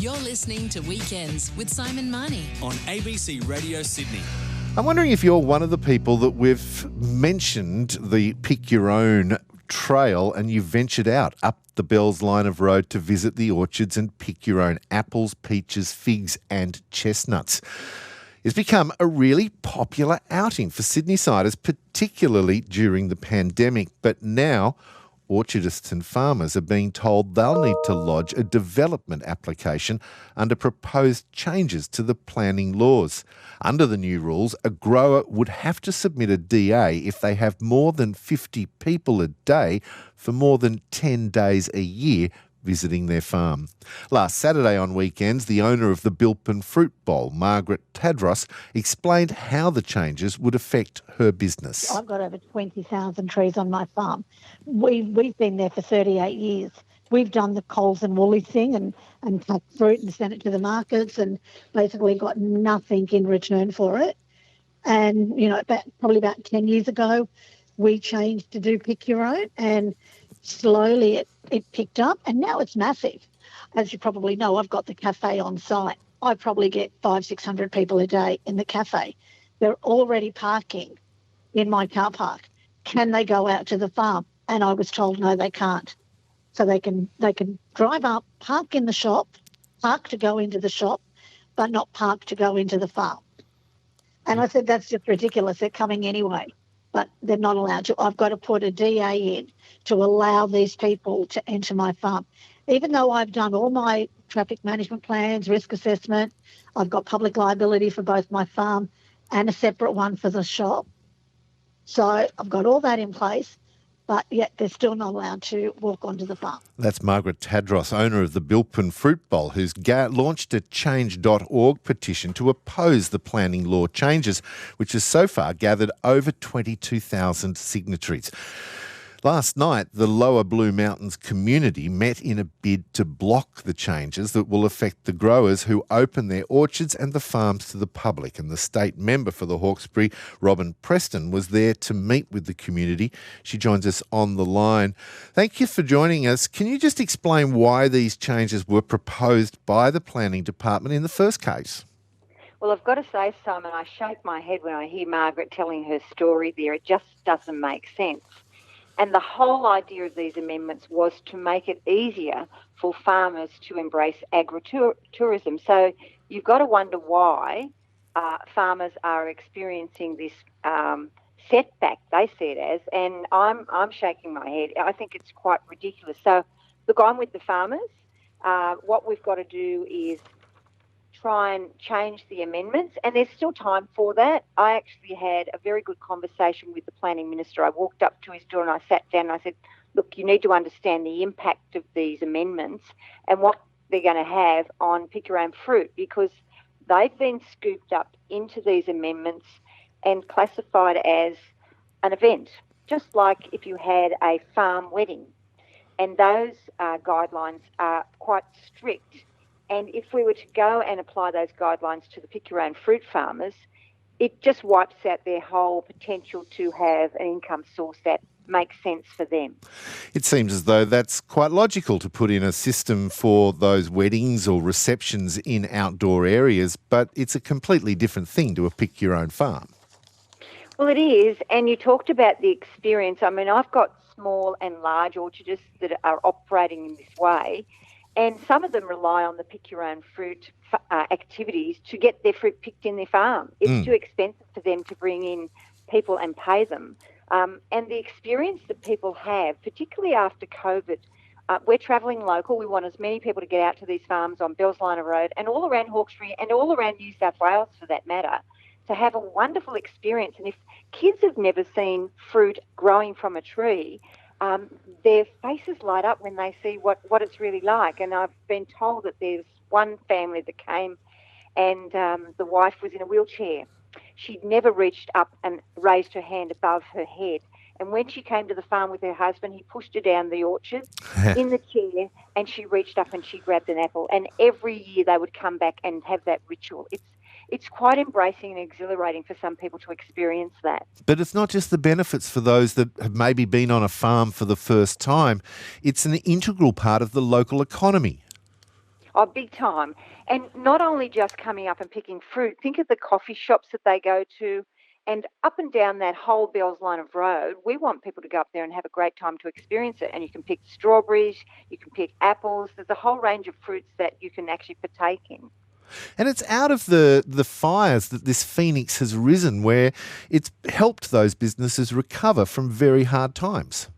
You're listening to Weekends with Simon Marnie on ABC Radio Sydney. I'm wondering if you're one of the people that we've mentioned the Pick Your Own trail and you ventured out up the Bells line of road to visit the orchards and pick your own apples, peaches, figs and chestnuts. It's become a really popular outing for Sydney-siders, particularly during the pandemic. But now orchardists and farmers are being told they'll need to lodge a development application under proposed changes to the planning laws. Under the new rules, a grower would have to submit a DA if they have more than 50 people a day for more than 10 days a year visiting their farm. Last Saturday on Weekends, the owner of the Bilpin Fruit Bowl, Margaret Tadros, explained how the changes would affect her business. I've got over 20,000 trees on my farm. We've been there for 38 years. We've done the Coles and Woolies thing and cut fruit and sent it to the markets and basically got nothing in return for it. And, probably about 10 years ago, we changed to do Pick Your Own, and slowly it picked up, and now it's massive. As you probably know, I've got the cafe on site. I probably get 500-600 people a day in the cafe. They're already parking in my car park. Can they go out to the farm? And I was told no, they can't. So they can drive up, park in the shop, park to go into the shop, but not park to go into the farm. And I said, that's just ridiculous. They're coming anyway, but they're not allowed to. I've got to put a DA in to allow these people to enter my farm. Even though I've done all my traffic management plans, risk assessment, I've got public liability for both my farm and a separate one for the shop. So I've got all that in place, but yet they're still not allowed to walk onto the farm. That's Margaret Tadros, owner of the Bilpin Fruit Bowl, who's launched a change.org petition to oppose the planning law changes, which has so far gathered over 22,000 signatories. Last night, the Lower Blue Mountains community met in a bid to block the changes that will affect the growers who open their orchards and the farms to the public. And the state member for the Hawkesbury, Robyn Preston, was there to meet with the community. She joins us on the line. Thank you for joining us. Can you just explain why these changes were proposed by the Planning Department in the first case? Well, I've got to say, Simon, I shake my head when I hear Margaret telling her story there. It just doesn't make sense. And the whole idea of these amendments was to make it easier for farmers to embrace agritourism. So you've got to wonder why farmers are experiencing this setback, they see it as, and I'm shaking my head. I think it's quite ridiculous. So, look, I'm with the farmers. What we've got to do is try and change the amendments, and there's still time for that. I actually had a very good conversation with the Planning Minister. I walked up to his door and I sat down and I said, look, you need to understand the impact of these amendments and what they're going to have on Pick Your Own Fruit, because they've been scooped up into these amendments and classified as an event, just like if you had a farm wedding. And those guidelines are quite strict. And if we were to go and apply those guidelines to the Pick Your Own Fruit farmers, it just wipes out their whole potential to have an income source that makes sense for them. It seems as though that's quite logical to put in a system for those weddings or receptions in outdoor areas, but it's a completely different thing to a Pick Your Own farm. Well, it is. And you talked about the experience. I mean, I've got small and large orchardists that are operating in this way. And some of them rely on the Pick Your Own Fruit activities to get their fruit picked in their farm. It's too expensive for them to bring in people and pay them. And the experience that people have, particularly after COVID, we're travelling local. We want as many people to get out to these farms on Bells Line Road and all around Hawkesbury and all around New South Wales for that matter, to have a wonderful experience. And if kids have never seen fruit growing from a tree, their faces light up when they see what it's really like. And I've been told that there's one family that came and the wife was in a wheelchair. She'd never reached up and raised her hand above her head. And when she came to the farm with her husband, he pushed her down the orchard in the chair and she reached up and she grabbed an apple. And every year they would come back and have that ritual. It's quite embracing and exhilarating for some people to experience that. But it's not just the benefits for those that have maybe been on a farm for the first time. It's an integral part of the local economy. Oh, big time. And not only just coming up and picking fruit, think of the coffee shops that they go to. And up and down that whole Bells line of road, we want people to go up there and have a great time to experience it. And you can pick strawberries, you can pick apples. There's a whole range of fruits that you can actually partake in. And it's out of the fires that this phoenix has risen, where it's helped those businesses recover from very hard times.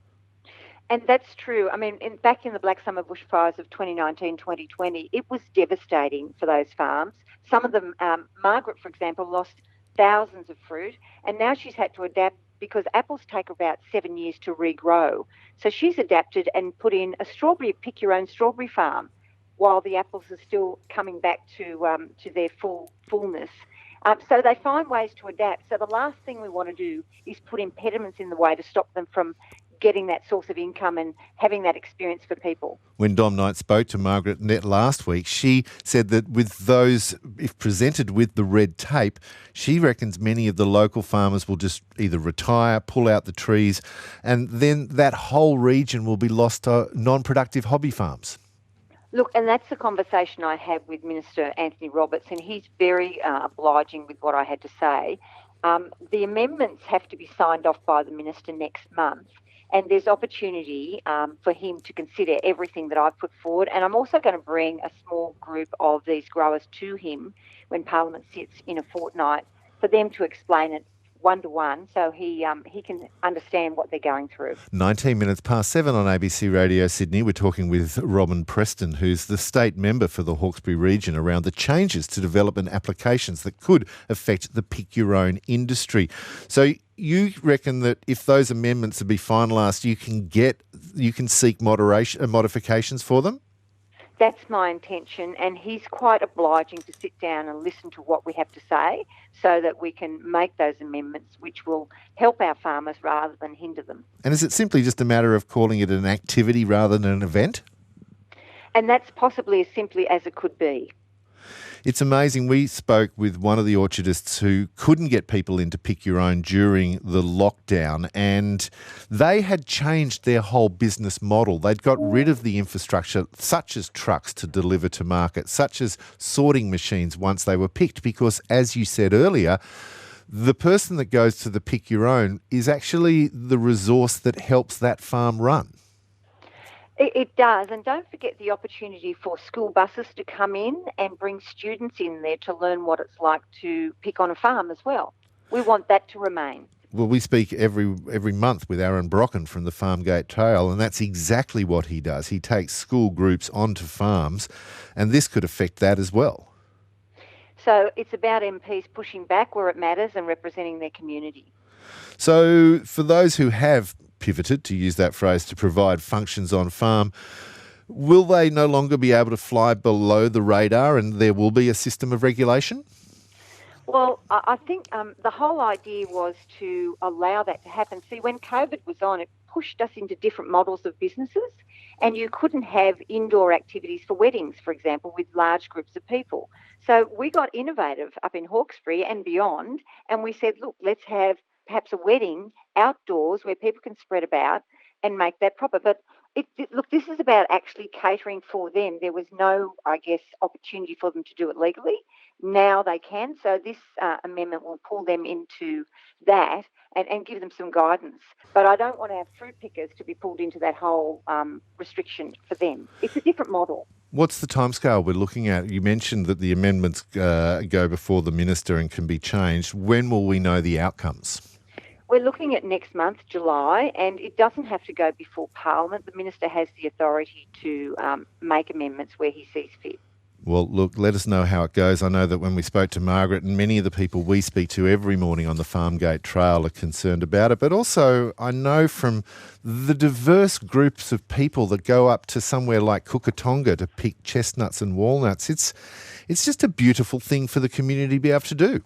And that's true. I mean, back in the Black Summer bushfires of 2019, 2020, it was devastating for those farms. Some of them, Margaret, for example, lost thousands of fruit, and now she's had to adapt because apples take about 7 years to regrow. So she's adapted and put in a pick your own strawberry farm while the apples are still coming back to their fullness. So they find ways to adapt. So the last thing we want to do is put impediments in the way to stop them from getting that source of income and having that experience for people. When Dom Knight spoke to Margaret Nett last week, she said that with those, if presented with the red tape, she reckons many of the local farmers will just either retire, pull out the trees, and then that whole region will be lost to non-productive hobby farms. Look, and that's the conversation I had with Minister Anthony Roberts, and he's very obliging with what I had to say. The amendments have to be signed off by the Minister next month, and there's opportunity for him to consider everything that I've put forward. And I'm also going to bring a small group of these growers to him when Parliament sits in a fortnight for them to explain it one-to-one, so he can understand what they're going through. 19 minutes past 7 on ABC Radio Sydney. We're talking with Robyn Preston, who's the state member for the Hawkesbury region, around the changes to development applications that could affect the pick-your-own industry. So you reckon that if those amendments are be finalised, you can seek modifications for them? That's my intention, and he's quite obliging to sit down and listen to what we have to say so that we can make those amendments which will help our farmers rather than hinder them. And is it simply just a matter of calling it an activity rather than an event? And that's possibly as simply as it could be. It's amazing. We spoke with one of the orchardists who couldn't get people in to pick your own during the lockdown, and they had changed their whole business model. They'd got rid of the infrastructure, such as trucks to deliver to market, such as sorting machines once they were picked, because, as you said earlier, the person that goes to the pick your own is actually the resource that helps that farm run. It does, and don't forget the opportunity for school buses to come in and bring students in there to learn what it's like to pick on a farm as well. We want that to remain. Well, we speak every month with Aaron Brocken from the Farmgate Trail, and that's exactly what he does. He takes school groups onto farms, and this could affect that as well. So it's about MPs pushing back where it matters and representing their community. So for those who have pivoted, to use that phrase, to provide functions on farm, will they no longer be able to fly below the radar and there will be a system of regulation? Well, I think the whole idea was to allow that to happen. See, when COVID was on, it pushed us into different models of businesses, and you couldn't have indoor activities for weddings, for example, with large groups of people. So we got innovative up in Hawkesbury and beyond, and we said, look, let's have perhaps a wedding outdoors where people can spread about and make that proper. But look, this is about actually catering for them. There was no, I guess, opportunity for them to do it legally. Now they can. So this amendment will pull them into that and give them some guidance. But I don't want our fruit pickers to be pulled into that whole restriction for them. It's a different model. What's the timescale we're looking at? You mentioned that the amendments go before the minister and can be changed. When will we know the outcomes? We're looking at next month, July, and it doesn't have to go before Parliament. The Minister has the authority to make amendments where he sees fit. Well, look, let us know how it goes. I know that when we spoke to Margaret, and many of the people we speak to every morning on the Farmgate Trail are concerned about it, but also I know from the diverse groups of people that go up to somewhere like Cookatonga to pick chestnuts and walnuts, it's just a beautiful thing for the community to be able to do.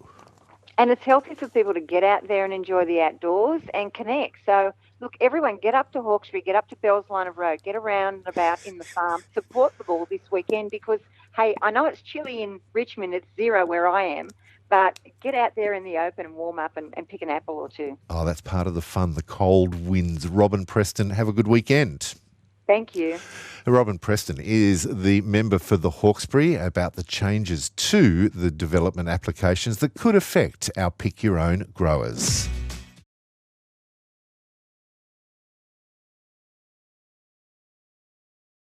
And it's healthy for people to get out there and enjoy the outdoors and connect. So, look, everyone get up to Hawkesbury, get up to Bells Line of Road, get around and about in the farm, support the ball this weekend because, hey, I know it's chilly in Richmond, it's 0 where I am, but get out there in the open and warm up and pick an apple or two. Oh, that's part of the fun, the cold winds. Robyn Preston, have a good weekend. Thank you. Robyn Preston is the member for the Hawkesbury about the changes to the development applications that could affect our pick your own growers.